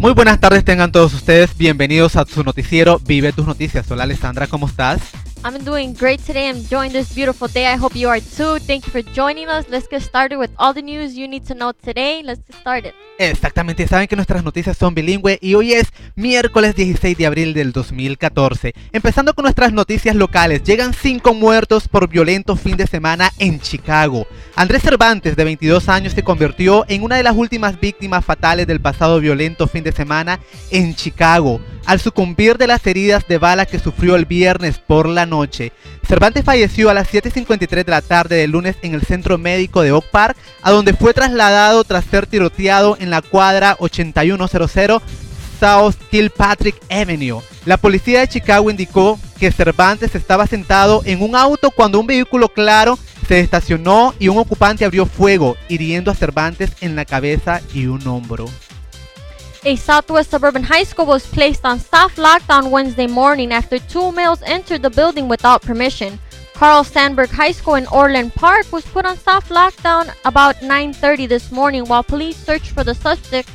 Muy buenas tardes tengan todos ustedes, bienvenidos a su noticiero Vive tus Noticias. Hola Alessandra, ¿cómo estás? I'm doing great today. I'm enjoying this beautiful day. I hope you are too. Thank you for joining us. Let's get started with all the news you need to know today. Let's get started. Exactamente, saben que nuestras noticias son bilingües y hoy es miércoles 16 de abril del 2014. Empezando con nuestras noticias locales, llegan 5 muertos por violento fin de semana en Chicago. Andrés Cervantes, de 22 años, se convirtió en una de las últimas víctimas fatales del pasado violento fin de semana en Chicago, al sucumbir de las heridas de bala que sufrió el viernes por la noche. Cervantes falleció a las 7:53 de la tarde del lunes en el centro médico de Oak Park, a donde fue trasladado tras ser tiroteado en la cuadra 8100 South Kilpatrick Avenue. La policía de Chicago indicó que Cervantes estaba sentado en un auto cuando un vehículo claro se estacionó y un ocupante abrió fuego, hiriendo a Cervantes en la cabeza y un hombro. A Southwest Suburban high school was placed on staff lockdown Wednesday morning after 2 males entered the building without permission. Carl Sandburg High School in Orland Park was put on staff lockdown about 9:30 this morning while police searched for the suspect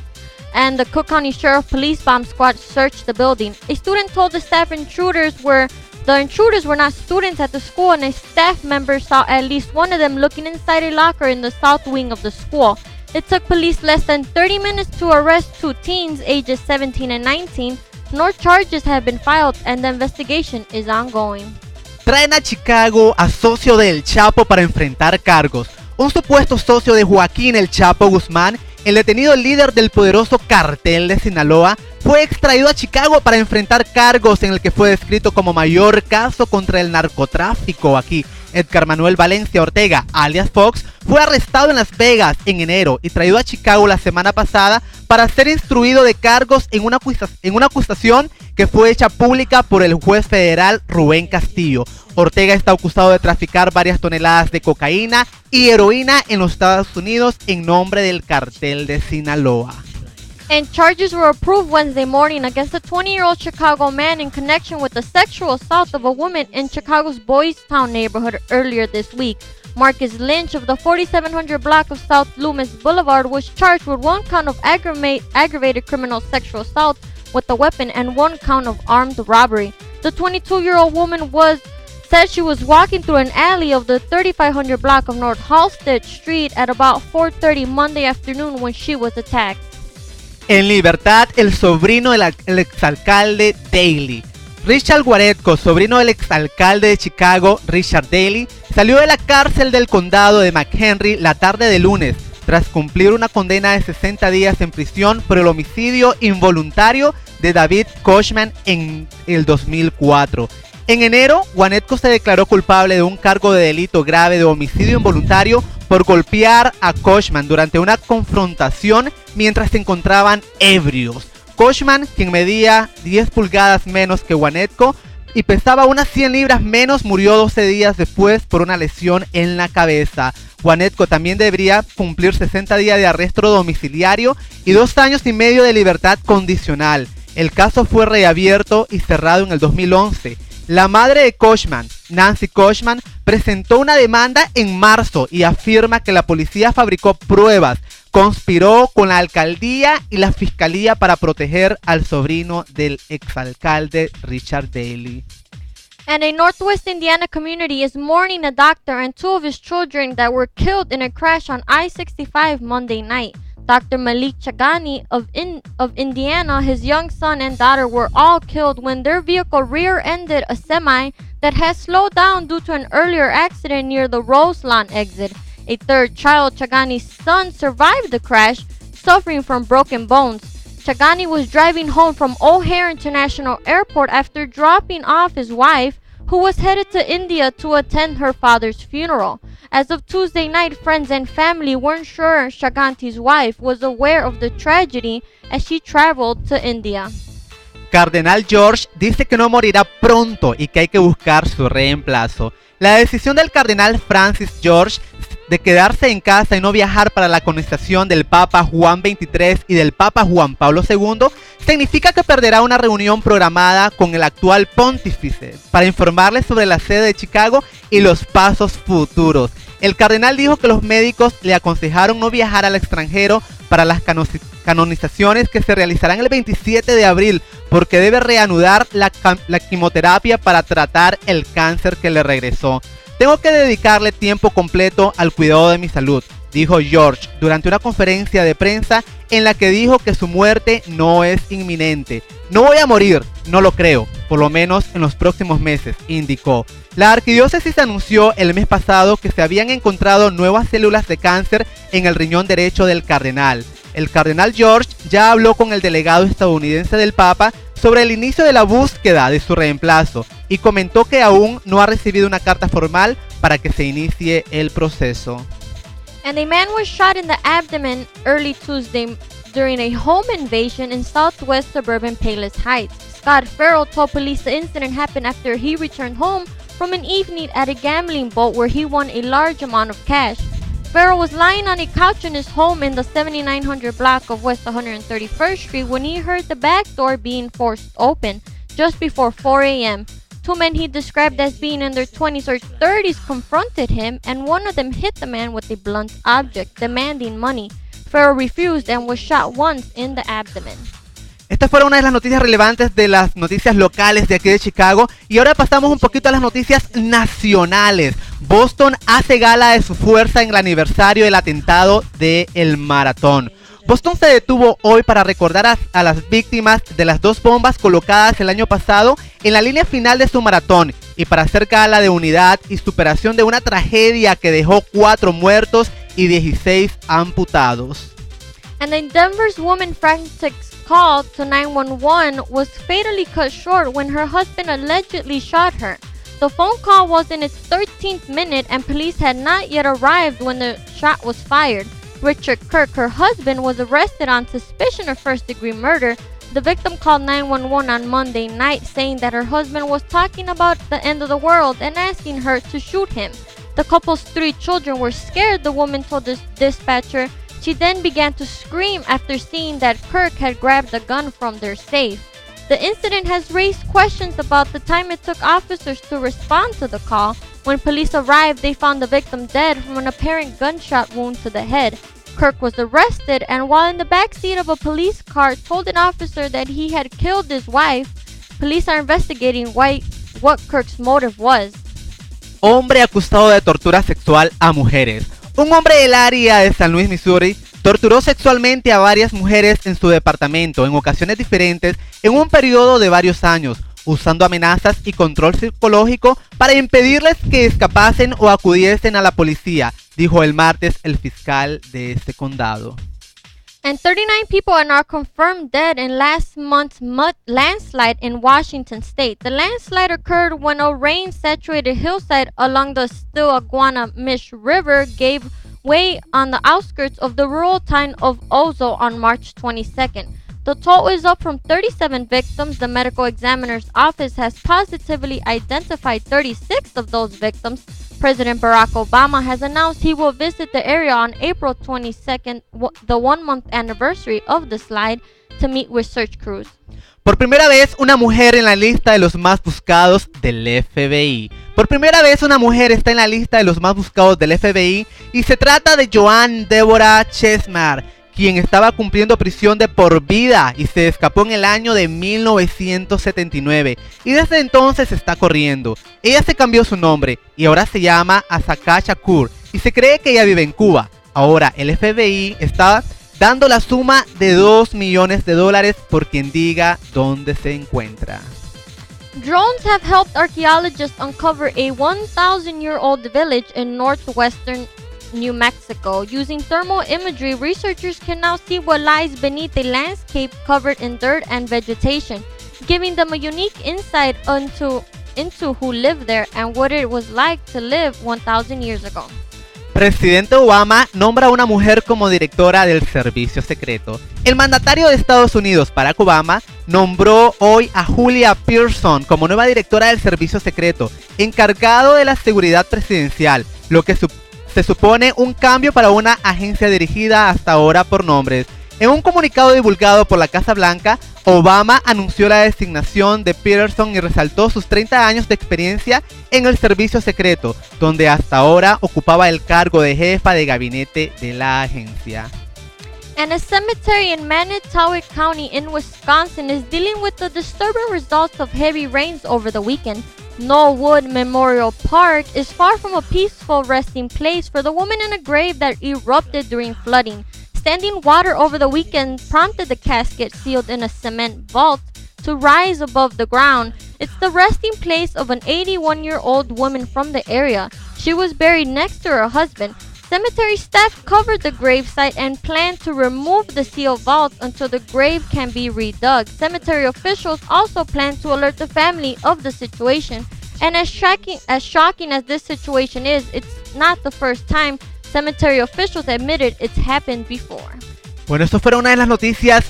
and the Cook County Sheriff Police Bomb Squad searched the building. A student told the staff the intruders were not students at the school, and a staff member saw at least one of them looking inside a locker in the south wing of the school. It took police less than 30 minutes to arrest 2 teens ages 17 and 19. No charges have been filed and the investigation is ongoing. Traen a Chicago a socio del Chapo para enfrentar cargos. Un supuesto socio de Joaquín El Chapo Guzmán, el detenido líder del poderoso cartel de Sinaloa, fue extraído a Chicago para enfrentar cargos en el que fue descrito como mayor caso contra el narcotráfico aquí. Edgar Manuel Valencia Ortega, alias Fox, fue arrestado en Las Vegas en enero y traído a Chicago la semana pasada para ser instruido de cargos en una acusación que fue hecha pública por el juez federal Rubén Castillo. Ortega está acusado de traficar varias toneladas de cocaína y heroína en los Estados Unidos en nombre del cartel de Sinaloa. And charges were approved Wednesday morning against a 20-year-old Chicago man in connection with the sexual assault of a woman in Chicago's Boys Town neighborhood earlier this week. Marcus Lynch of the 4700 block of South Loomis Boulevard was charged with 1 count of aggravated criminal sexual assault with a weapon and 1 count of armed robbery. The 22-year-old woman said she was walking through an alley of the 3500 block of North Halsted Street at about 4:30 Monday afternoon when she was attacked. En libertad, el sobrino del exalcalde Daley. Richard Guaretco, sobrino del exalcalde de Chicago, Richard Daley, salió de la cárcel del condado de McHenry la tarde de lunes, tras cumplir una condena de 60 días en prisión por el homicidio involuntario de David Kochman en el 2004. En enero, Guaretco se declaró culpable de un cargo de delito grave de homicidio involuntario por golpear a Kochman durante una confrontación mientras se encontraban ebrios. Kochman, quien medía 10 pulgadas menos que Guaretco y pesaba unas 100 libras menos, murió 12 días después por una lesión en la cabeza. Guaretco también debería cumplir 60 días de arresto domiciliario y 2 años y medio de libertad condicional. El caso fue reabierto y cerrado en el 2011. La madre de Kochman, Nancy Kochman, presentó una demanda en marzo y afirma que la policía fabricó pruebas, conspiró con la alcaldía y la fiscalía para proteger al sobrino del exalcalde Richard Daley. And a Northwest Indiana community is mourning a doctor and 2 of his children that were killed in a crash on I-65 Monday night. Dr. Malik Chagani of Indiana, his young son and daughter were all killed when their vehicle rear-ended a semi that had slowed down due to an earlier accident near the Roselawn exit. A third child, Chagani's son, survived the crash, suffering from broken bones. Chagani was driving home from O'Hare International Airport after dropping off his wife, who was headed to India to attend her father's funeral. As of Tuesday night, friends and family weren't sure Chaganti's wife was aware of the tragedy as she traveled to India. Cardenal George dice que no morirá pronto y que hay que buscar su reemplazo. La decisión del cardenal Francis George de quedarse en casa y no viajar para la canonización del Papa Juan XXIII y del Papa Juan Pablo II significa que perderá una reunión programada con el actual pontífice para informarle sobre la sede de Chicago y los pasos futuros. El cardenal dijo que los médicos le aconsejaron no viajar al extranjero para las canonizaciones que se realizarán el 27 de abril porque debe reanudar la quimioterapia para tratar el cáncer que le regresó. Tengo que dedicarle tiempo completo al cuidado de mi salud, dijo George durante una conferencia de prensa en la que dijo que su muerte no es inminente. No voy a morir, no lo creo, por lo menos en los próximos meses, indicó. La arquidiócesis anunció el mes pasado que se habían encontrado nuevas células de cáncer en el riñón derecho del cardenal. El cardenal George ya habló con el delegado estadounidense del Papa sobre el inicio de la búsqueda de su reemplazo y comentó que aún no ha recibido una carta formal para que se inicie el proceso. And a man was shot in the abdomen early Tuesday during a home invasion in southwest suburban Palos Heights. Scott Farrell told police the incident happened after he returned home from an evening at a gambling boat where he won a large amount of cash. Farrell was lying on a couch in his home in the 7900 block of West 131st Street when he heard the back door being forced open just before 4 a.m. Two men he described as being in their 20s or 30s confronted him, and one of them hit the man with a blunt object, demanding money. Farrell refused and was shot once in the abdomen. Estas fueron una de las noticias relevantes de las noticias locales de aquí de Chicago. Y ahora pasamos un poquito a las noticias nacionales. Boston hace gala de su fuerza en el aniversario del atentado del maratón. Boston se detuvo hoy para recordar a las víctimas de las dos bombas colocadas el año pasado en la línea final de su maratón y para hacer gala de unidad y superación de una tragedia que dejó 4 muertos y 16 amputados. And the Denver's woman frantic call to 911 was fatally cut short when her husband allegedly shot her. The phone call was in its 13th minute and police had not yet arrived when the shot was fired. Richard Kirk, her husband, was arrested on suspicion of first-degree murder. The victim called 911 on Monday night saying that her husband was talking about the end of the world and asking her to shoot him. The couple's 3 children were scared, the woman told the dispatcher. She then began to scream after seeing that Kirk had grabbed the gun from their safe. The incident has raised questions about the time it took officers to respond to the call. When police arrived, they found the victim dead from an apparent gunshot wound to the head. Kirk was arrested and while in the backseat of a police car told an officer that he had killed his wife. Police are investigating what Kirk's motive was. Hombre acusado de tortura sexual a mujeres. Un hombre del área de San Luis, Missouri, torturó sexualmente a varias mujeres en su departamento en ocasiones diferentes en un periodo de varios años, usando amenazas y control psicológico para impedirles que escapasen o acudiesen a la policía, dijo el martes el fiscal de este condado. And 39 people are now confirmed dead in last month's landslide in Washington state. The landslide occurred when a rain-saturated hillside along the Still-Iguana-Mish River gave way on the outskirts of the rural town of Ozo on March 22nd. The toll is up from 37 victims. The medical examiner's office has positively identified 36 of those victims. President Barack Obama has announced he will visit the area on April 22nd, the 1-month anniversary of the slide, to meet with search crews. Por primera vez, una mujer en la lista de los más buscados del FBI. Por primera vez, una mujer está en la lista de los más buscados del FBI y se trata de Joan Deborah Chesmar, quien estaba cumpliendo prisión de por vida y se escapó en el año de 1979 y desde entonces está corriendo. Ella se cambió su nombre y ahora se llama Asaka Shakur y se cree que ella vive en Cuba. Ahora el FBI está dando la suma de $2 millones por quien diga dónde se encuentra. Drones have helped archaeologists uncover a 1,000-year-old village in northwestern New Mexico. Using thermal imagery, researchers can now see what lies beneath a landscape covered in dirt and vegetation, giving them a unique insight into who lived there and what it was like to live 1,000 years ago. Presidente Obama nombra a una mujer como directora del servicio secreto. El mandatario de Estados Unidos, Barack Obama, nombró hoy a Julia Pearson como nueva directora del servicio secreto, encargado de la seguridad presidencial, lo que se supone un cambio para una agencia dirigida hasta ahora por nombres. En un comunicado divulgado por la Casa Blanca, Obama anunció la designación de Peterson y resaltó sus 30 años de experiencia en el servicio secreto, donde hasta ahora ocupaba el cargo de jefa de gabinete de la agencia. And a cemetery in Manitowoc County in Wisconsin is dealing with the disturbing results of heavy rains over the weekend. Knollwood Memorial Park is far from a peaceful resting place for the woman in a grave that erupted during flooding. Standing water over the weekend prompted the casket sealed in a cement vault to rise above the ground. It's the resting place of an 81-year-old woman from the area. She was buried next to her husband. Cemetery staff covered the gravesite and plan to remove the sealed vault until the grave can be redug. Cemetery officials also plan to alert the family of the situation. And as shocking as this situation is, it's not the first time cemetery officials admitted it's happened before. Bueno, esto fue una de las noticias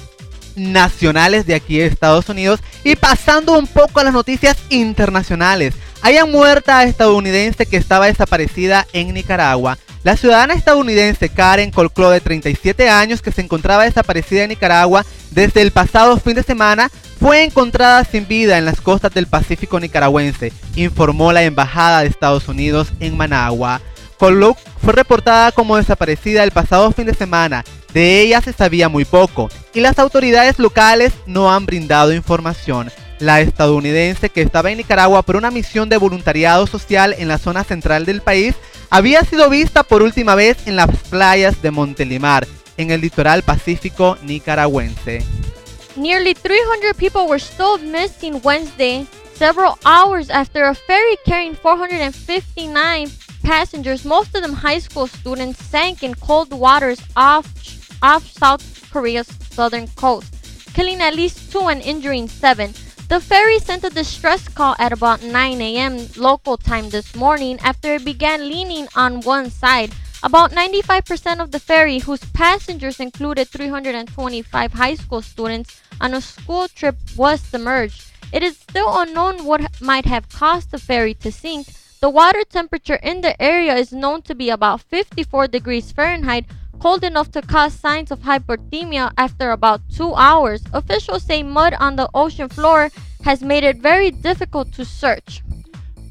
nacionales de aquí de Estados Unidos, y pasando un poco a las noticias internacionales. Hayan muerta estadounidense que estaba desaparecida en Nicaragua. La ciudadana estadounidense Karen Colclo, de 37 años, que se encontraba desaparecida en Nicaragua desde el pasado fin de semana, fue encontrada sin vida en las costas del Pacífico nicaragüense, informó la Embajada de Estados Unidos en Managua. Colclo fue reportada como desaparecida el pasado fin de semana. De ella se sabía muy poco y las autoridades locales no han brindado información. La estadounidense, que estaba en Nicaragua por una misión de voluntariado social en la zona central del país, había sido vista por última vez en las playas de Montelimar, en el litoral pacífico nicaragüense. Nearly 300 people were still missing Wednesday, several hours after a ferry carrying 459 passengers, most of them high school students, sank in cold waters off South Korea's southern coast, killing at least 2 and injuring 7. The ferry sent a distress call at about 9 a.m. local time this morning after it began leaning on one side. About 95% of the ferry, whose passengers included 325 high school students on a school trip, was submerged. It is still unknown what might have caused the ferry to sink. The water temperature in the area is known to be about 54 degrees Fahrenheit, cold enough to cause signs of hypothermia after about 2 hours. Officials say mud on the ocean floor has made it very difficult to search.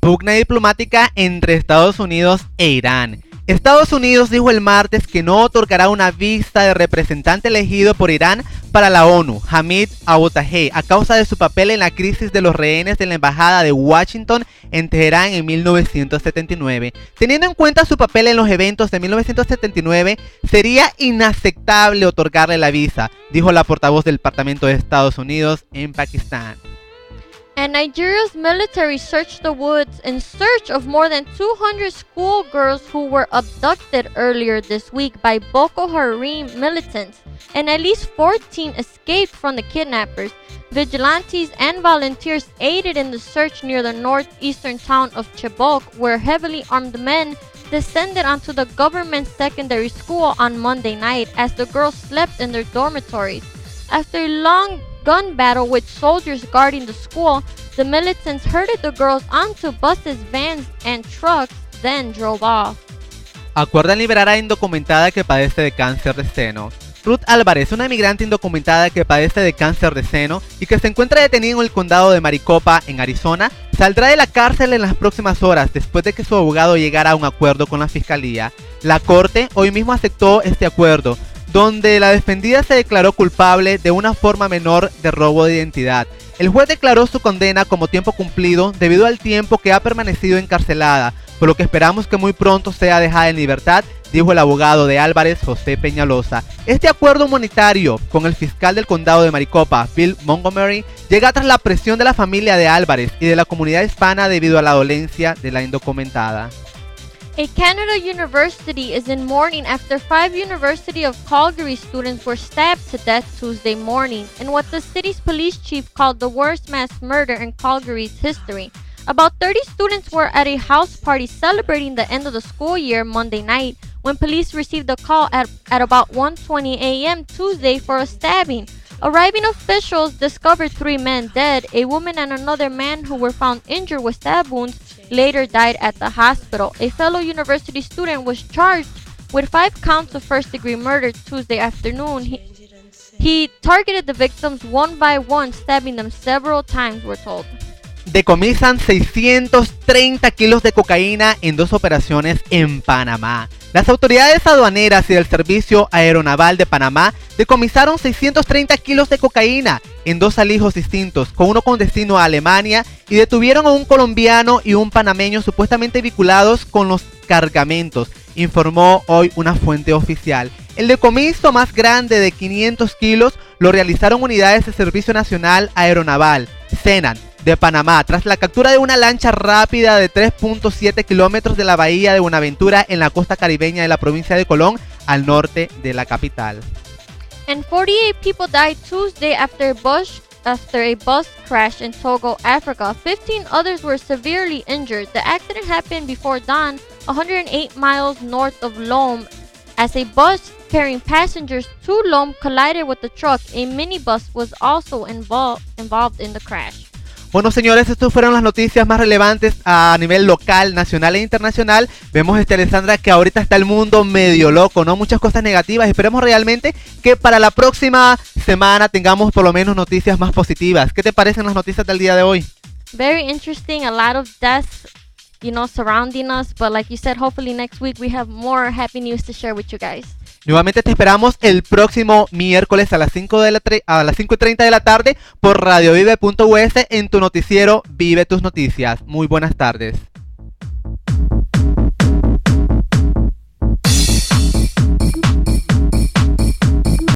Pugna diplomática entre Estados Unidos e Irán. Estados Unidos dijo el martes que no otorgará una visa de representante elegido por Irán para la ONU, Hamid Abutajeh, a causa de su papel en la crisis de los rehenes de la embajada de Washington en Teherán en 1979. Teniendo en cuenta su papel en los eventos de 1979, sería inaceptable otorgarle la visa, dijo la portavoz del Departamento de Estados Unidos en Pakistán. And Nigeria's military searched the woods in search of more than 200 schoolgirls who were abducted earlier this week by Boko Haram militants, and at least 14 escaped from the kidnappers. Vigilantes and volunteers aided in the search near the northeastern town of Chibok, where heavily armed men descended onto the government secondary school on Monday night as the girls slept in their dormitories. After a long gun battle with soldiers guarding the school, the militants herded the girls onto buses, vans, and trucks, then drove off. Acuerdan liberar a indocumentada que padece de cáncer de seno. Ruth Álvarez, una inmigrante indocumentada que padece de cáncer de seno y que se encuentra detenida en el condado de Maricopa, en Arizona, saldrá de la cárcel en las próximas horas después de que su abogado llegara a un acuerdo con la fiscalía. La corte hoy mismo aceptó este acuerdo, donde la defendida se declaró culpable de una forma menor de robo de identidad. El juez declaró su condena como tiempo cumplido debido al tiempo que ha permanecido encarcelada, por lo que esperamos que muy pronto sea dejada en libertad, dijo el abogado de Álvarez, José Peñalosa. Este acuerdo humanitario con el fiscal del condado de Maricopa, Bill Montgomery, llega tras la presión de la familia de Álvarez y de la comunidad hispana debido a la dolencia de la indocumentada. A Canada university is in mourning after 5 University of Calgary students were stabbed to death Tuesday morning in what the city's police chief called the worst mass murder in Calgary's history. About 30 students were at a house party celebrating the end of the school year Monday night when police received a call at about 1:20 a.m. Tuesday for a stabbing. Arriving officials discovered 3 men dead. A woman and another man who were found injured with stab wounds later died at the hospital. A fellow university student was charged with 5 counts of first-degree murder Tuesday afternoon. He targeted the victims one by one, stabbing them several times, we're told. Decomisan 630 kilos de cocaína en 2 operaciones en Panamá. Las autoridades aduaneras y del Servicio Aeronaval de Panamá decomisaron 630 kilos de cocaína en 2 alijos distintos, con uno con destino a Alemania, y detuvieron a un colombiano y un panameño supuestamente vinculados con los cargamentos, informó hoy una fuente oficial. El decomiso más grande de 500 kilos lo realizaron unidades del Servicio Nacional Aeronaval, SENAN, de Panamá, tras la captura de una lancha rápida de 3.7 kilómetros de la bahía de Buenaventura en la costa caribeña de la provincia de Colón, al norte de la capital. And 48 people died Tuesday after a bus crash in Togo, Africa. 15 others were severely injured. The accident happened before dawn, 108 miles north of Lome, as a bus carrying passengers to Lome collided with the truck. A minibus was also involved in the crash. Bueno, señores, estas fueron las noticias más relevantes a nivel local, nacional e internacional. Vemos, Alessandra, que ahorita está el mundo medio loco, ¿no? Muchas cosas negativas. Esperemos realmente que para la próxima semana tengamos por lo menos noticias más positivas. ¿Qué te parecen las noticias del día de hoy? Very interesting, a lot of deaths, surrounding us. But like you said, hopefully next week we have more happy news to share with you guys. Nuevamente te esperamos el próximo miércoles a las 5:30 de la tarde por radiovive.us en tu noticiero Vive tus Noticias. Muy buenas tardes.